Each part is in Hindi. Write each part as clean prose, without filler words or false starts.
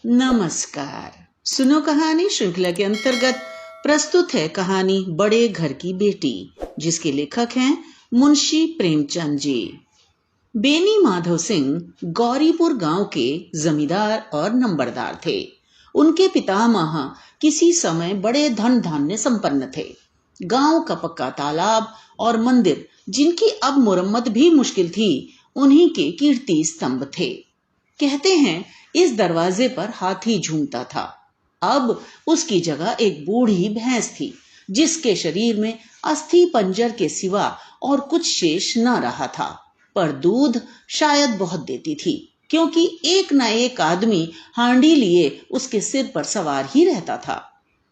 नमस्कार। सुनो कहानी श्रृंखला के अंतर्गत प्रस्तुत है कहानी बड़े घर की बेटी, जिसके लेखक हैं मुंशी प्रेमचंद जी। बेनी माधव सिंह गौरीपुर गांव के जमींदार और नंबरदार थे। उनके पितामह किसी समय बड़े धन धान्य संपन्न थे। गांव का पक्का तालाब और मंदिर, जिनकी अब मुरम्मत भी मुश्किल थी, उन्हीं के कीर्ति स्तंभ थे। कहते हैं इस दरवाजे पर हाथी झूमता था। अब उसकी जगह एक बूढ़ी भैंस थी, जिसके शरीर में अस्थि पंजर के सिवा और कुछ शेष न रहा था, पर दूध शायद बहुत देती थी, क्योंकि एक न एक आदमी हांडी लिए उसके सिर पर सवार ही रहता था।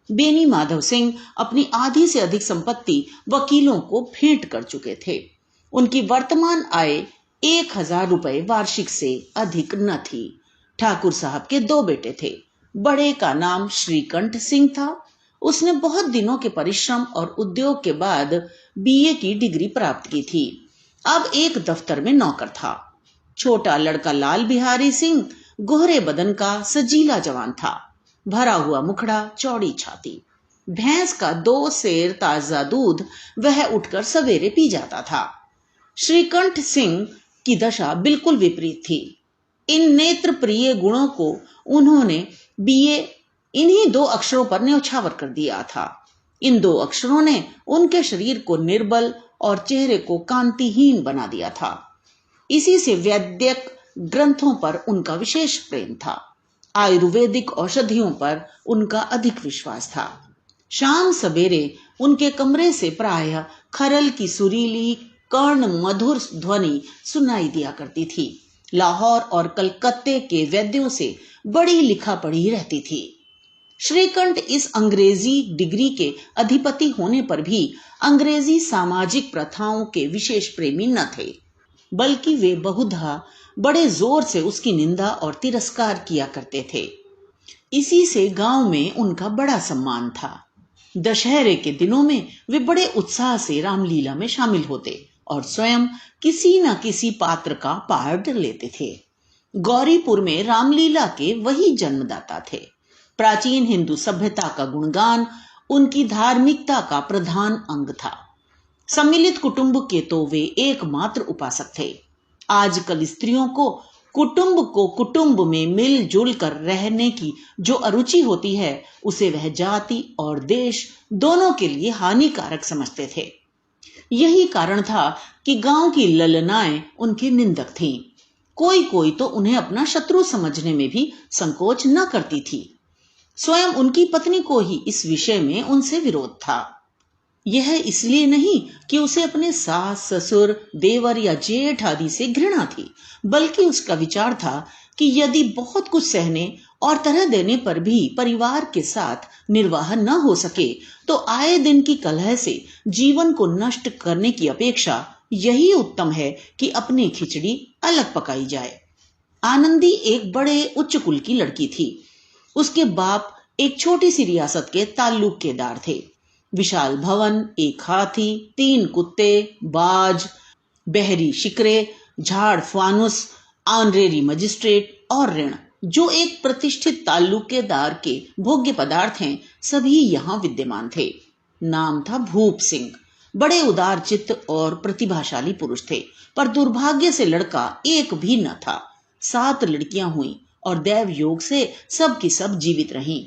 बेनी माधव सिंह अपनी आधी से अधिक संपत्ति वकीलों को भेंट कर चुके थे। उनकी वर्तमान आय 1000 रुपए वार्षिक से अधिक न थी। ठाकुर साहब के 2 बेटे थे। बड़े का नाम श्रीकंठ सिंह था। उसने बहुत दिनों के परिश्रम और उद्योग के बाद बीए की डिग्री प्राप्त की थी। अब एक दफ्तर में नौकर था। छोटा लड़का लाल बिहारी सिंह गोहरे बदन का सजीला जवान था। भरा हुआ मुखड़ा, चौड़ी छाती। भैंस का 2 सेर ताजा दूध वह उठकर सवेरे पी जाता था। श्रीकंठ सिंह की दशा बिल्कुल विपरीत थी। इन नेत्र प्रिय गुणों को उन्होंने बीए इन्हीं 2 अक्षरों पर न्यौछावर कर दिया था। इन 2 अक्षरों ने उनके शरीर को निर्बल और चेहरे को कांतिहीन बना दिया था। इसी से वैद्यक ग्रंथों पर उनका विशेष प्रेम था। आयुर्वेदिक औषधियों पर उनका अधिक विश्वास था। शाम सवेरे उनके कमरे से प्रायः खरल की सुरीली कर्ण मधुर ध्वनि सुनाई दिया करती थी। लाहौर और कलकत्ते के वैद्यों से बड़ी लिखा पढ़ी रहती थी। श्रीकंठ इस अंग्रेजी डिग्री के अधिपति होने पर भी अंग्रेजी सामाजिक प्रथाओं के विशेष प्रेमी न थे, बल्कि वे बहुधा बड़े जोर से उसकी निंदा और तिरस्कार किया करते थे। इसी से गांव में उनका बड़ा सम्मान था। दशहरे के दिनों में वे बड़े उत्साह से रामलीला में शामिल होते और स्वयं किसी न किसी पात्र का पार्ट लेते थे। गौरीपुर में रामलीला के वही जन्मदाता थे। प्राचीन हिंदू सभ्यता का गुणगान उनकी धार्मिकता का प्रधान अंग था। सम्मिलित कुटुंब के तो वे एकमात्र उपासक थे। आजकल स्त्रियों को कुटुंब में मिलजुल कर रहने की जो अरुचि होती है, उसे वह जाति और देश दोनों के लिए हानिकारक समझते थे। यही कारण था कि गांव की ललनाएं उनकी निंदक थीं। कोई कोई तो उन्हें अपना शत्रु समझने में भी संकोच न करती थी। स्वयं उनकी पत्नी को ही इस विषय में उनसे विरोध था। यह इसलिए नहीं कि उसे अपने सास ससुर देवर या जेठ आदि से घृणा थी, बल्कि उसका विचार था कि यदि बहुत कुछ सहने और तरह देने पर भी परिवार के साथ निर्वाह न हो सके, तो आए दिन की कलह से जीवन को नष्ट करने की अपेक्षा यही उत्तम है कि अपनी खिचड़ी अलग पकाई जाए। आनंदी एक बड़े उच्च कुल की लड़की थी। उसके बाप एक छोटी सी रियासत के ताल्लुकेदार थे। विशाल भवन, एक हाथी, 3 कुत्ते, बाज, बहरी शिकरे, झाड़ फानुस, ऑनरेरी मजिस्ट्रेट और ऋण, जो एक प्रतिष्ठित ताल्लुकेदार के भोग्य पदार्थ हैं, सभी यहाँ विद्यमान थे। नाम था भूप सिंह। बड़े उदार चित्त और प्रतिभाशाली पुरुष थे, पर दुर्भाग्य से लड़का एक भी न था। 7 लड़कियां हुई और दैव योग से सब की सब जीवित रहीं।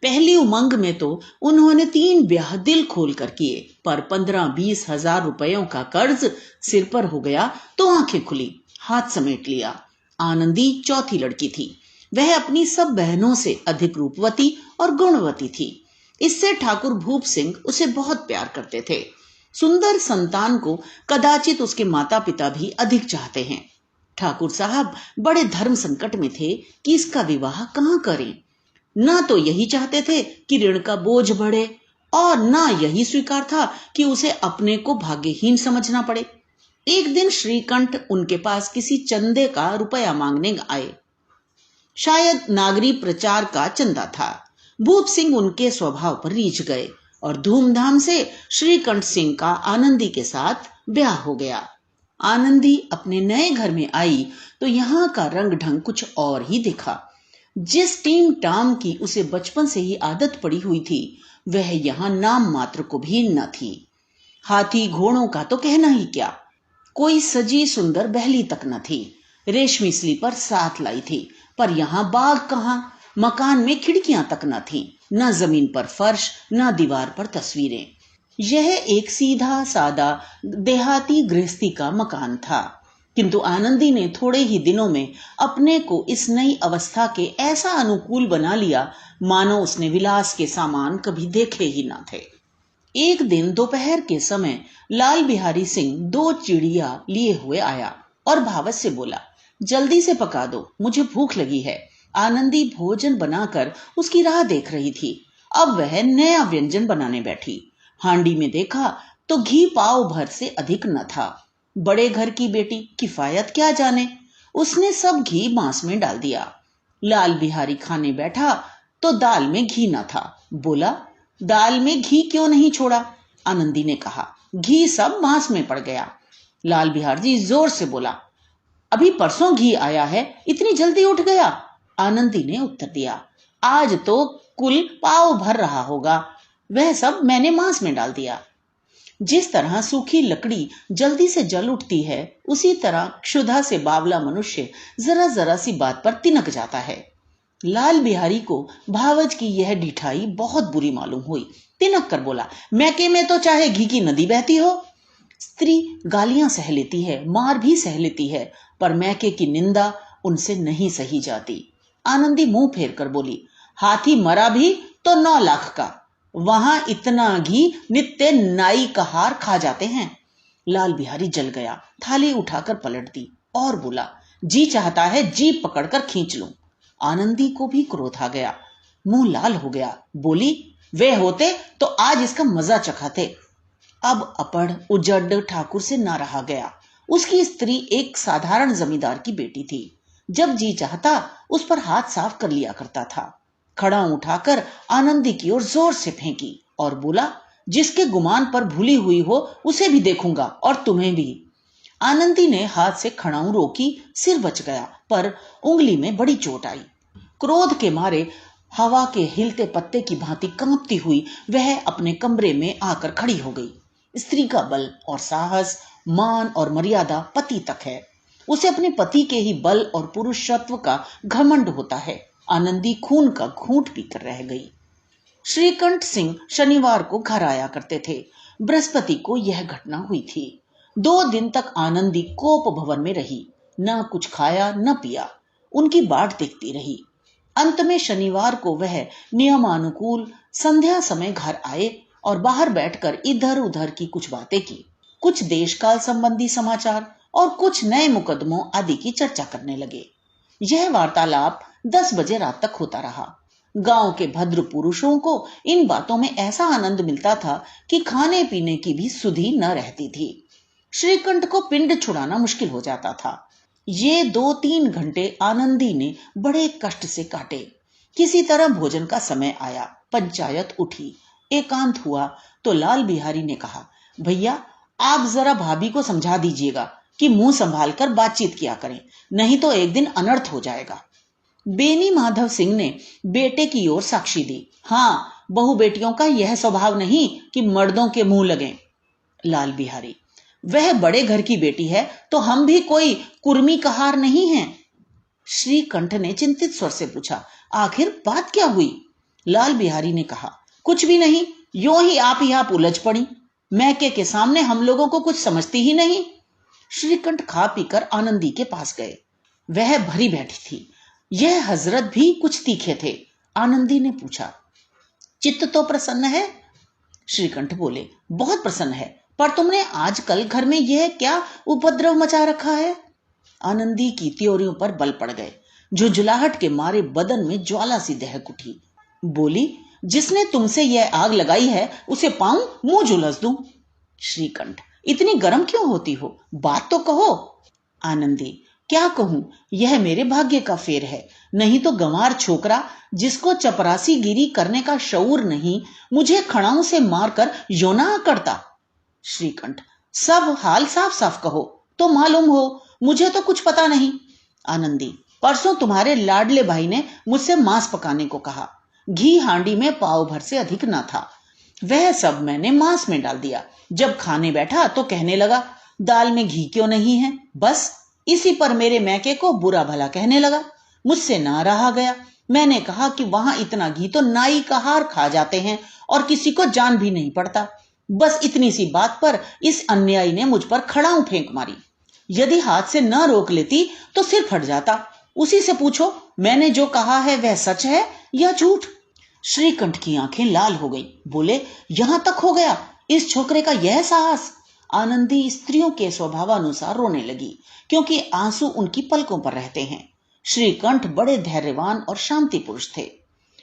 पहली उमंग में तो उन्होंने 3 ब्याह दिल खोल कर किए, पर 15-20 हजार रुपयों का कर्ज सिर पर हो गया तो आंखें खुली, हाथ समेट लिया। आनंदी चौथी लड़की थी। वह अपनी सब बहनों से अधिक रूपवती और गुणवती थी। इससे ठाकुर भूप सिंह उसे बहुत प्यार करते थे। सुंदर संतान को कदाचित उसके माता पिता भी अधिक चाहते हैं। ठाकुर साहब बड़े धर्म संकट में थे कि इसका विवाह कहाँ करें। न तो यही चाहते थे कि ऋण का बोझ बढ़े, और न यही स्वीकार था कि उसे अपने को भाग्यहीन समझना पड़े। एक दिन श्रीकंठ उनके पास किसी चंदे का रुपया मांगने आए। शायद नागरी प्रचार का चंदा था। भूप सिंह उनके स्वभाव पर रीझ गए और धूमधाम से श्रीकंठ सिंह का आनंदी के साथ ब्याह हो गया। आनंदी अपने नए घर में आई तो यहाँ का रंग ढंग कुछ और ही दिखा। जिस टीम टाम की उसे बचपन से ही आदत पड़ी हुई थी वह यहाँ नाम मात्र को भी न थी। हाथी घोड़ों का तो कहना ही क्या, कोई सजी सुंदर बहली तक न थी। रेशमी स्लीपर साथ लाई थी, पर यहाँ बाग कहाँ, मकान में खिड़कियां तक न थी, न जमीन पर फर्श, न दीवार पर तस्वीरें। यह एक सीधा सादा देहाती गृहस्थी का मकान था, किंतु आनंदी ने थोड़े ही दिनों में अपने को इस नई अवस्था के ऐसा अनुकूल बना लिया मानो उसने विलास के सामान कभी देखे ही न थे। एक दिन दोपहर के समय लाल बिहारी सिंह 2 चिड़िया लिए हुए आया और भावत से बोला, जल्दी से पका दो, मुझे भूख लगी है। आनंदी भोजन बनाकर उसकी राह देख रही थी। अब वह नया व्यंजन बनाने बैठी। हांडी में देखा तो घी पाव भर से अधिक न था। बड़े घर की बेटी किफायत क्या जाने, उसने सब घी मांस में डाल दिया। लाल बिहारी खाने बैठा तो दाल में घी न था। बोला, दाल में घी क्यों नहीं छोड़ा? आनंदी ने कहा, घी सब मांस में पड़ गया। लाल बिहारी जोर से बोला, अभी परसों घी आया है, इतनी जल्दी उठ गया? आनंदी ने उत्तर दिया, आज तो कुल पाव भर रहा होगा, वह सब मैंने मांस में डाल दिया। जिस तरह सूखी लकड़ी जल्दी से जल उठती है, उसी तरह क्षुधा से बावला मनुष्य जरा जरा सी बात पर तिनक जाता है। लाल बिहारी को भावज की यह ढिठाई बहुत बुरी मालूम हुई। तिनक कर बोला, मैके में तो चाहे घी की नदी बहती हो। स्त्री गालियां सह लेती है, मार भी सह लेती है, पर मैके की निंदा उनसे नहीं सही जाती। आनंदी मुंह फेर कर बोली, हाथी मरा भी तो 9 लाख का, वहां इतना घी नित्य नाई का हार खा जाते हैं। लाल बिहारी जल गया, थाली उठाकर पलट दी और बोला, जी चाहता है जीभ पकड़कर खींच लूं। आनंदी को भी क्रोध आ गया, मुंह लाल हो गया। बोली, वे होते तो आज इसका मजा चखाते। अब अपढ़ उजड़ ठाकुर से ना रहा गया। उसकी स्त्री एक साधारण जमींदार की बेटी थी। जब जी चाहता उस पर हाथ साफ कर लिया करता था। खड़ा उठाकर आनंदी की ओर जोर से फेंकी और बोला, जिसके गुमान पर भूली हुई हो उसे भी देखूंगा और तुम्हें भी। आनंदी ने हाथ से खड़ाऊ रोकी, सिर बच गया, पर उंगली में बड़ी चोट आई। क्रोध के मारे हवा के हिलते पत्ते की भांति कांपती हुई वह अपने कमरे में आकर खड़ी हो गई। स्त्री का बल और साहस, मान और मर्यादा पति तक है। उसे अपने पति के ही बल और पुरुषत्व का घमंड होता है। आनंदी खून का घूंट पीकर रह गई। श्रीकंठ सिंह शनिवार को घर आया करते थे। बृहस्पति को यह घटना हुई थी। 2 दिन तक आनंदी कोप भवन में रही, न कुछ खाया न पिया, उनकी बाट देखती रही। अंत में शनिवार को वह नियमानुकूल संध्या समय घर आए और बाहर बैठकर इधर उधर की कुछ बातें की। कुछ देशकाल संबंधी समाचार और कुछ नए मुकदमों आदि की चर्चा करने लगे। यह वार्तालाप 10 बजे रात तक होता रहा। गांव के भद्र पुरुषों को इन बातों में ऐसा आनंद मिलता था कि खाने पीने की भी सुधि न रहती थी। श्रीकंठ को पिंड छुड़ाना मुश्किल हो जाता था। ये 2-3 घंटे आनंदी ने बड़े कष्ट से काटे। किसी तरह भोजन का समय आया, पंचायत उठी, एकांत हुआ तो लाल बिहारी ने कहा, भैया आप जरा भाभी को समझा दीजिएगा कि मुंह संभाल कर बातचीत किया करें, नहीं तो एक दिन अनर्थ हो जाएगा। बेनी माधव सिंह ने बेटे की ओर साक्षी दी, हाँ, बहु बेटियों का यह स्वभाव नहीं कि मर्दों के मुंह लगे। लाल बिहारी, वह बड़े घर की बेटी है तो हम भी कोई कुर्मी कहार नहीं हैं। श्रीकंठ ने चिंतित स्वर से पूछा, आखिर बात क्या हुई? लाल बिहारी ने कहा, कुछ भी नहीं, यूं ही आप उलझ पड़ी। मैके के सामने हम लोगों को कुछ समझती ही नहीं। श्रीकंठ खा पीकर आनंदी के पास गए। वह भरी बैठी थी। यह हजरत भी कुछ तीखे थे। आनंदी ने पूछा, चित्त तो प्रसन्न है? श्रीकंठ बोले, बहुत प्रसन्न है, पर तुमने आजकल घर में यह क्या उपद्रव मचा रखा है? आनंदी की त्योरियों पर बल पड़ गए। झुंझुलाहट के मारे बदन में ज्वाला सी दहक उठी। बोली, जिसने तुमसे यह आग लगाई है उसे पाऊं मुंह झुलस दूं। श्रीकंठ, इतनी गर्म क्यों होती हो, बात तो कहो। आनंदी, क्या कहूं, यह मेरे भाग्य का फेर है, नहीं तो गंवार छोकरा जिसको चपरासी गिरी करने का शऊर नहीं, मुझे खड़ाऊ से मारकर योना करता। श्रीकंठ, सब हाल साफ साफ कहो तो मालूम हो, मुझे तो कुछ पता नहीं। आनंदी, परसों तुम्हारे लाडले भाई ने मुझसे मांस पकाने को कहा। घी हांडी में पाव भर से अधिक न था। वह सब मैंने मांस में डाल दिया। जब खाने बैठा तो कहने लगा, दाल में घी क्यों नहीं है? बस इसी पर मेरे मैके को बुरा भला कहने लगा। मुझसे ना रहा गया। मैंने कहा कि वहां इतना घी तो नाई का हार खा जाते हैं और किसी को जान भी नहीं पड़ता। बस इतनी सी बात पर इस अन्यायी ने मुझ पर खड़ाऊ फेंक मारी। यदि हाथ से न रोक लेती तो सिर फट जाता। उसी से पूछो, मैंने जो कहा है वह सच है या झूठ? श्रीकंठ की आंखें लाल हो गई। बोले, यहां तक हो गया इस छोकरे का यह साहस? आनंदी स्त्रियों के स्वभावानुसार रोने लगी, क्योंकि आंसू उनकी पलकों पर रहते हैं। श्रीकंठ बड़े धैर्यवान और शांति पुरुष थे।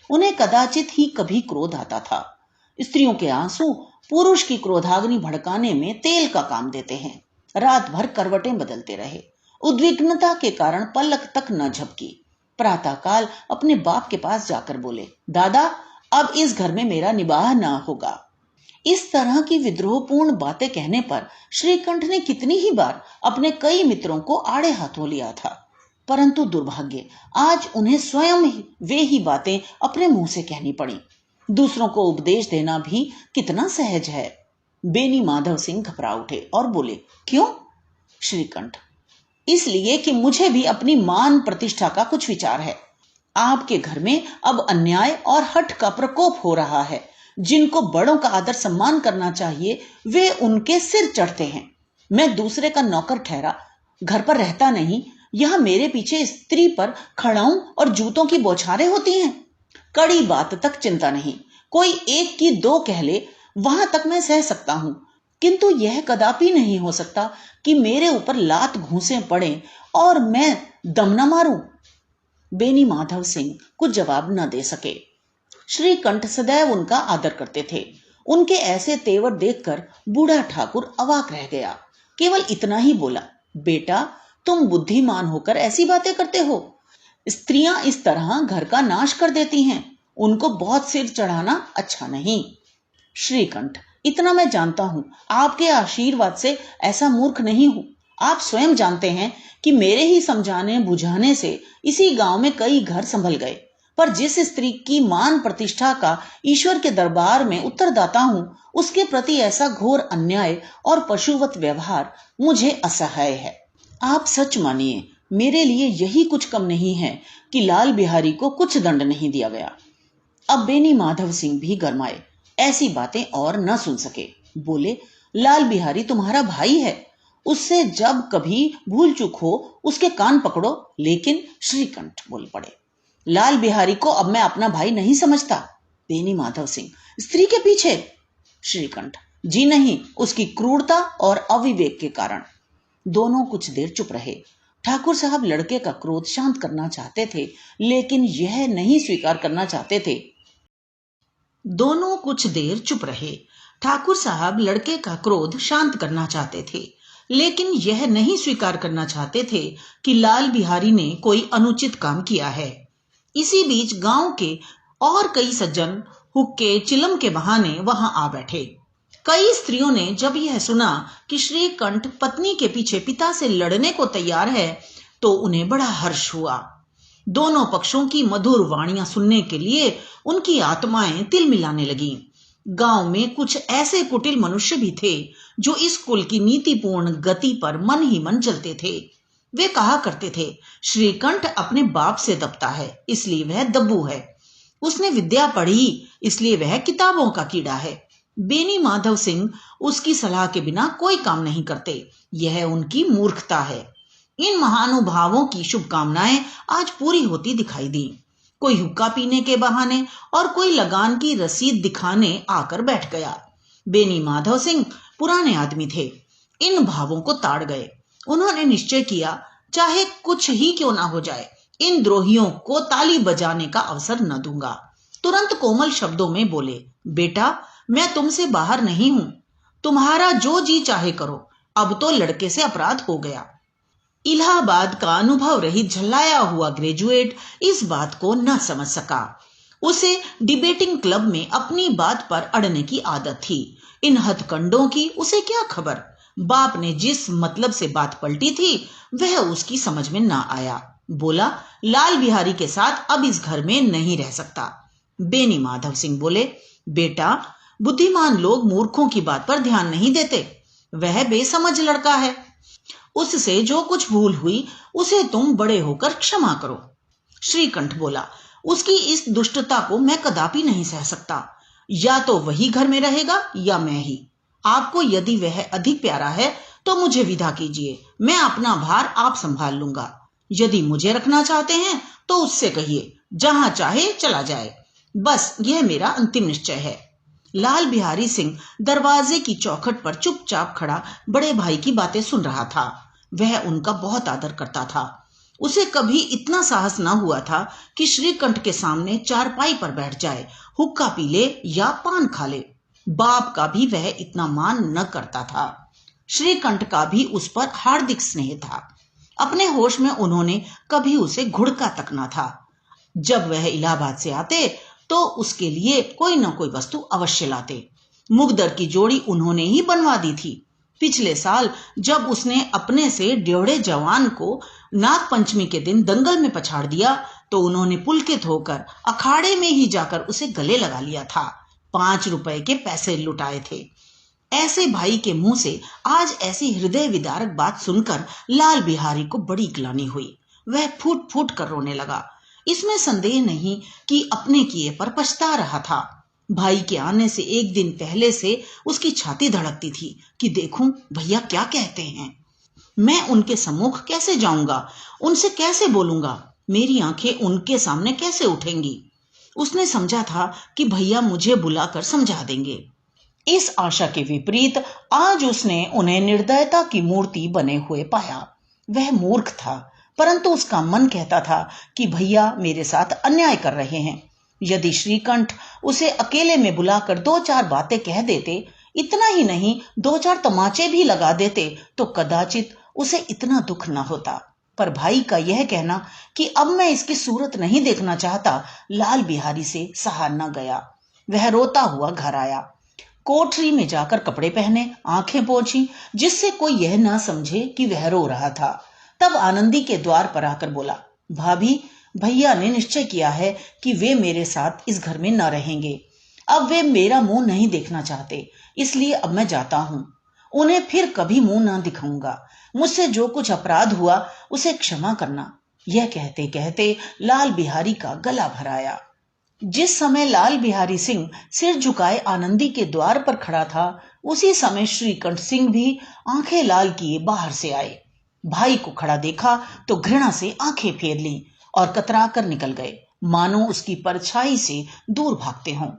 उन्हें कदाचित ही कभी क्रोध आता था। स्त्रियों के आंसू पुरुष की क्रोधाग्नि भड़काने में तेल का काम देते हैं। रात भर करवटें बदलते रहे। उद्विग्नता के कारण पलक तक न झपकी। प्रातःकाल अपने बाप के पास जाकर बोले, दादा, अब इस घर में मेरा निबाह न होगा। इस तरह की विद्रोहपूर्ण बातें कहने पर श्रीकंठ ने कितनी ही बार अपने कई मित्रों को आड़े हाथों लिया था, परंतु दुर्भाग्य, आज उन्हें स्वयं वे ही बातें अपने मुंह से कहनी पड़ी। दूसरों को उपदेश देना भी कितना सहज है। बेनी माधव सिंह घबरा उठे और बोले, क्यों? श्रीकंठ, इसलिए कि मुझे भी अपनी मान प्रतिष्ठा का कुछ विचार है। आपके घर में अब अन्याय और हठ का प्रकोप हो रहा है। जिनको बड़ों का आदर सम्मान करना चाहिए वे उनके सिर चढ़ते हैं। मैं दूसरे का नौकर ठहरा, घर पर रहता नहीं। यहां मेरे पीछे स्त्री पर खड़ाऊं और जूतों की बौछारें होती हैं। कड़ी बात तक चिंता नहीं, कोई एक की दो कह ले, वहां तक मैं सह सकता हूं, किंतु यह कदापि नहीं हो सकता कि मेरे ऊपर लात घूंसे पड़े और मैं दम न मारूं। बेनी माधव सिंह कुछ जवाब न दे सके। श्रीकंठ सदैव उनका आदर करते थे। उनके ऐसे तेवर देखकर बूढ़ा ठाकुर अवाक रह गया। केवल इतना ही बोला, बेटा, तुम बुद्धिमान होकर ऐसी बातें करते हो। स्त्रियां इस तरह घर का नाश कर देती हैं। उनको बहुत सिर चढ़ाना अच्छा नहीं। श्रीकंठ, इतना मैं जानता हूं, आपके आशीर्वाद से ऐसा मूर्ख नहीं हूं। आप स्वयं जानते हैं कि मेरे ही समझाने बुझाने से इसी गांव में कई घर संभल गए। पर जिस स्त्री की मान प्रतिष्ठा का ईश्वर के दरबार में उत्तरदाता हूं, उसके प्रति ऐसा घोर अन्याय और पशुवत व्यवहार मुझे असह्य है। आप सच मानिए, मेरे लिए यही कुछ कम नहीं है कि लाल बिहारी को कुछ दंड नहीं दिया गया। अब बेनी माधव सिंह भी गरमाए, ऐसी बातें और न सुन सके। बोले, लाल बिहारी तुम्हारा भाई है, उससे जब कभी भूल चूक हो उसके कान पकड़ो। लेकिन श्रीकंठ बोल पड़े, लाल बिहारी को अब मैं अपना भाई नहीं समझता। बेनी माधव सिंह, स्त्री के पीछे? श्रीकंठ, जी नहीं, उसकी क्रूरता और अविवेक के कारण। दोनों कुछ देर चुप रहे। ठाकुर साहब लड़के का क्रोध शांत करना चाहते थे, लेकिन यह नहीं स्वीकार करना चाहते थे। दोनों कुछ देर चुप रहे। ठाकुर साहब लड़के का क्रोध शांत करना चाहते थे, लेकिन यह नहीं स्वीकार करना चाहते थे कि लाल बिहारी ने कोई अनुचित काम किया है। इसी बीच गांव के और कई सज्जन हुक्के चिलम के बहाने वहां आ बैठे। कई स्त्रियों ने जब यह सुना कि श्रीकंठ पत्नी के पीछे पिता से लड़ने को तैयार है, तो उन्हें बड़ा हर्ष हुआ। दोनों पक्षों की मधुर वाणियां सुनने के लिए उनकी आत्माएं तिल मिलाने लगीं। गांव में कुछ ऐसे कुटिल मनुष्य भी थे जो इस कुल की नीतिपूर्ण गति पर मन ही मन चलते थे। वे कहा करते थे, श्रीकंठ अपने बाप से दबता है, इसलिए वह दब्बू है। उसने विद्या पढ़ी, इसलिए वह किताबों का कीड़ा है। बेनी माधव सिंह उसकी सलाह के बिना कोई काम नहीं करते। यह उनकी मूर्खता है। इन महानुभावों की शुभकामनाएं आज पूरी होती दिखाई दी। कोई हुक्का पीने के बहाने और कोई लगान की रसीद दिखाने आकर बैठ गया। बेनी माधव सिंह पुराने आदमी थे, इन भावों को ताड़ गए। उन्होंने निश्चय किया, चाहे कुछ ही क्यों ना हो जाए, इन द्रोहियों को ताली बजाने का अवसर न दूंगा। तुरंत कोमल शब्दों में बोले, बेटा, मैं तुमसे बाहर नहीं हूं, तुम्हारा जो जी चाहे करो। अब तो लड़के से अपराध हो गया। इलाहाबाद का अनुभव रहित झल्लाया हुआ ग्रेजुएट इस बात को न समझ सका। उसे डिबेटिंग क्लब में अपनी बात पर अड़ने की आदत थी। इन हथकंडों की उसे क्या खबर। बाप ने जिस मतलब से बात पलटी थी वह उसकी समझ में ना आया। बोला, लाल बिहारी के साथ अब इस घर में नहीं रह सकता। बेनी माधव सिंह बोले, बेटा, बुद्धिमान लोग मूर्खों की बात पर ध्यान नहीं देते। वह बेसमझ लड़का है, उससे जो कुछ भूल हुई उसे तुम बड़े होकर क्षमा करो। श्रीकंठ बोला, उसकी इस दुष्टता को मैं कदापि नहीं सह सकता। या तो वही घर में रहेगा या मैं ही। आपको यदि वह अधिक प्यारा है तो मुझे विदा कीजिए, मैं अपना भार आप संभाल लूंगा। यदि मुझे रखना चाहते हैं तो उससे कहिए, जहां चाहे चला जाए। बस यह मेरा अंतिम निश्चय है। लाल बिहारी सिंह दरवाजे की चौखट पर चुपचाप खड़ा बड़े भाई की बातें सुन रहा था। वह उनका बहुत आदर करता था। उसे कभी इतना साहस न हुआ था कि श्रीकंठ के सामने चारपाई पर बैठ जाए, हुक्का पी ले या पान खा ले। बाप का भी वह इतना मान न करता था। श्रीकंठ का भी उस पर हार्दिक स्नेह था। अपने होश में उन्होंने कभी उसे घुड़का तक न था। जब वह इलाहाबाद से आते तो उसके लिए कोई न कोई वस्तु अवश्य लाते। मुगदर की जोड़ी उन्होंने ही बनवा दी थी। पिछले साल जब उसने अपने से ड्योढ़े जवान को नाग पंचमी के दिन दंगल में पछाड़ दिया तो उन्होंने पुलकित होकर अखाड़े में ही जाकर उसे गले लगा लिया था। 5 रुपए के पैसे लुटाए थे। ऐसे भाई के मुंह से आज ऐसी हृदय विदारक बात सुनकर लाल बिहारी को बड़ी ग्लानि हुई। वह फूट फूट कर रोने लगा। इसमें संदेह नहीं कि अपने किए पर पछता रहा था। भाई के आने से एक दिन पहले से उसकी छाती धड़कती थी कि देखूं भैया क्या कहते हैं। मैं उनके सम्मुख कैसे जाऊंगा, उनसे कैसे बोलूंगा, मेरी आंखें उनके सामने कैसे उठेंगी। उसने समझा था कि भैया मुझे बुलाकर समझा देंगे। इस आशा के विपरीत आज उसने उन्हें निर्दयता की मूर्ति बने हुए पाया। वह मूर्ख था, परंतु उसका मन कहता था कि भैया मेरे साथ अन्याय कर रहे हैं। यदि श्रीकंठ उसे अकेले में बुलाकर 2-4 बातें कह देते, इतना ही नहीं 2-4 तमाचे भी लगा देते तो कदाचित उसे इतना दुख न होता। पर भाई का यह कहना कि अब मैं इसकी सूरत नहीं देखना चाहता, लाल बिहारी से सहा न गया। वह रोता हुआ घर आया। कोठरी में जाकर कपड़े पहने, आंखें पोंछी, जिससे कोई यह ना समझे कि वह रो रहा था। तब आनंदी के द्वार पर आकर बोला, भाभी, भैया ने निश्चय किया है कि वे मेरे साथ इस घर में न रहेंगे। अब वे मेरा मुंह नहीं देखना चाहते, इसलिए अब मैं जाता हूं। उन्हें फिर कभी मुंह ना दिखाऊंगा। मुझसे जो कुछ अपराध हुआ उसे क्षमा करना। यह कहते कहते लाल बिहारी का गला भराया। जिस समय लाल बिहारी सिंह सिर झुकाए आनंदी के द्वार पर खड़ा था, उसी समय श्रीकंठ सिंह भी आंखें लाल किए बाहर से आए। भाई को खड़ा देखा तो घृणा से आंखें फेर लीं और कतरा कर निकल गए, मानो उसकी परछाई से दूर भागते हों।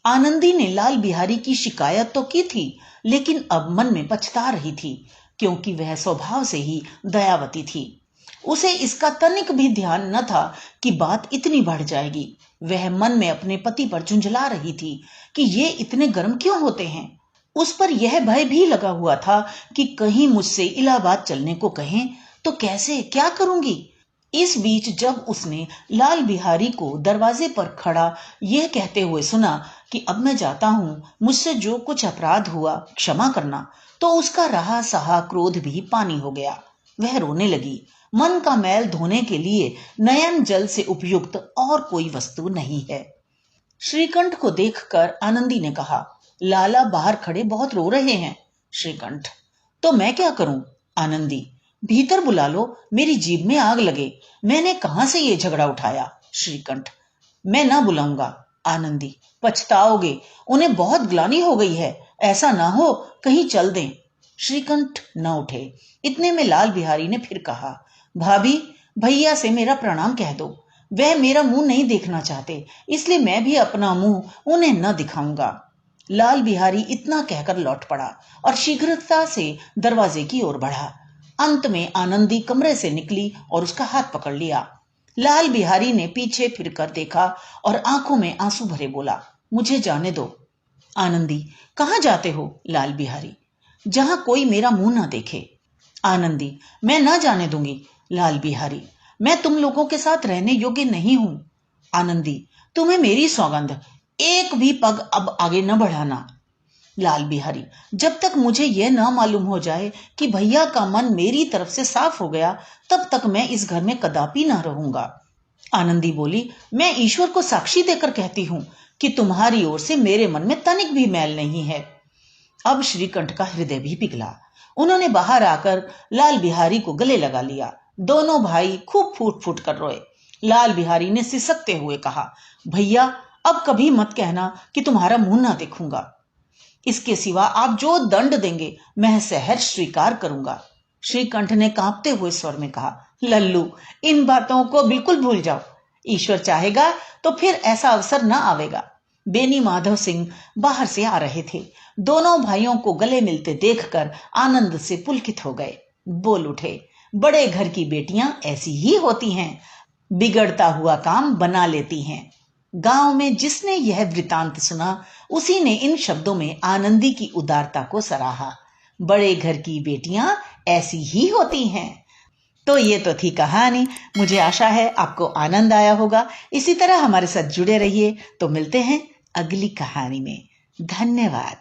आनंदी ने लाल बिहारी की शिकायत तो की थी, लेकिन अब मन में पछता रही थी, क्योंकि वह स्वभाव से ही दयावती थी। उसे इसका तनिक भी ध्यान न था कि बात इतनी बढ़ जाएगी। वह मन में अपने पति पर झुंझला रही थी कि ये इतने गर्म क्यों होते हैं। उस पर यह भय भी लगा हुआ था कि कहीं मुझसे इलाहाबाद चलने को कहें तो कैसे, क्या करूंगी। इस बीच जब उसने लाल बिहारी को दरवाजे पर खड़ा यह कहते हुए सुना कि अब मैं जाता हूं, मुझसे जो कुछ अपराध हुआ क्षमा करना, तो उसका रहा सहा क्रोध भी पानी हो गया। वह रोने लगी। मन का मैल धोने के लिए नयन जल से उपयुक्त और कोई वस्तु नहीं है। श्रीकंठ को देखकर आनंदी ने कहा, लाला बाहर खड़े बहुत रो रहे हैं। श्रीकंठ, तो मैं क्या करूं। आनंदी, भीतर बुला लो, मेरी जीभ में आग लगे, मैंने कहां से ये झगड़ा उठाया। श्रीकंठ, मैं ना बुलाऊंगा। आनंदी, पछताओगे, उन्हें बहुत ग्लानि हो गई है, ऐसा ना हो कहीं चल दें। श्रीकंठ न उठे। इतने में लाल बिहारी ने फिर कहा, भाभी, भैया से मेरा प्रणाम कह दो। वह मेरा मुंह नहीं देखना चाहते, इसलिए मैं भी अपना मुंह उन्हें न दिखाऊंगा। लाल बिहारी इतना कहकर लौट पड़ा और शीघ्रता से दरवाजे की ओर बढ़ा। अंत में आनंदी कमरे से निकली और उसका हाथ पकड़ लिया। लाल बिहारी ने पीछे फिरकर देखा और आंखों में आंसू भरे बोला, मुझे जाने दो। आनंदी, कहां जाते हो। लाल बिहारी, जहां कोई मेरा मुंह ना देखे। आनंदी, मैं ना जाने दूंगी। लाल बिहारी, मैं तुम लोगों के साथ रहने योग्य नहीं हूं। आनंदी, तुम्हें मेरी सौगंध, एक भी पग अब आगे न बढ़ाना। लाल बिहारी, जब तक मुझे यह ना मालूम हो जाए कि भैया का मन मेरी तरफ से साफ हो गया, तब तक मैं इस घर में कदापि ना रहूंगा। आनंदी बोली, मैं ईश्वर को साक्षी देकर कहती हूँ कि तुम्हारी ओर से मेरे मन में तनिक भी मैल नहीं है। अब श्रीकंठ का हृदय भी पिघला। उन्होंने बाहर आकर लाल बिहारी को गले लगा लिया। दोनों भाई खूब फूट फूट कर रोए। लाल बिहारी ने सिसकते हुए कहा, भैया अब कभी मत कहना कि तुम्हारा मुंह ना देखूंगा। इसके सिवा आप जो दंड देंगे मैं सहर्ष स्वीकार करूंगा। श्रीकंठ ने कांपते हुए स्वर में कहा, लल्लू, इन बातों को बिल्कुल भूल जाओ। ईश्वर चाहेगा तो फिर ऐसा अवसर न आवेगा। बेनी माधव सिंह बाहर से आ रहे थे। दोनों भाइयों को गले मिलते देखकर आनंद से पुलकित हो गए। बोल उठे, बड़े घर की बेटियां ऐसी ही होती हैं, बिगड़ता हुआ काम बना लेती हैं। गांव में जिसने यह वृतांत सुना, उसी ने इन शब्दों में आनंदी की उदारता को सराहा। बड़े घर की बेटियां ऐसी ही होती हैं। तो ये तो थी कहानी। मुझे आशा है आपको आनंद आया होगा। इसी तरह हमारे साथ जुड़े रहिए। तो मिलते हैं अगली कहानी में। धन्यवाद।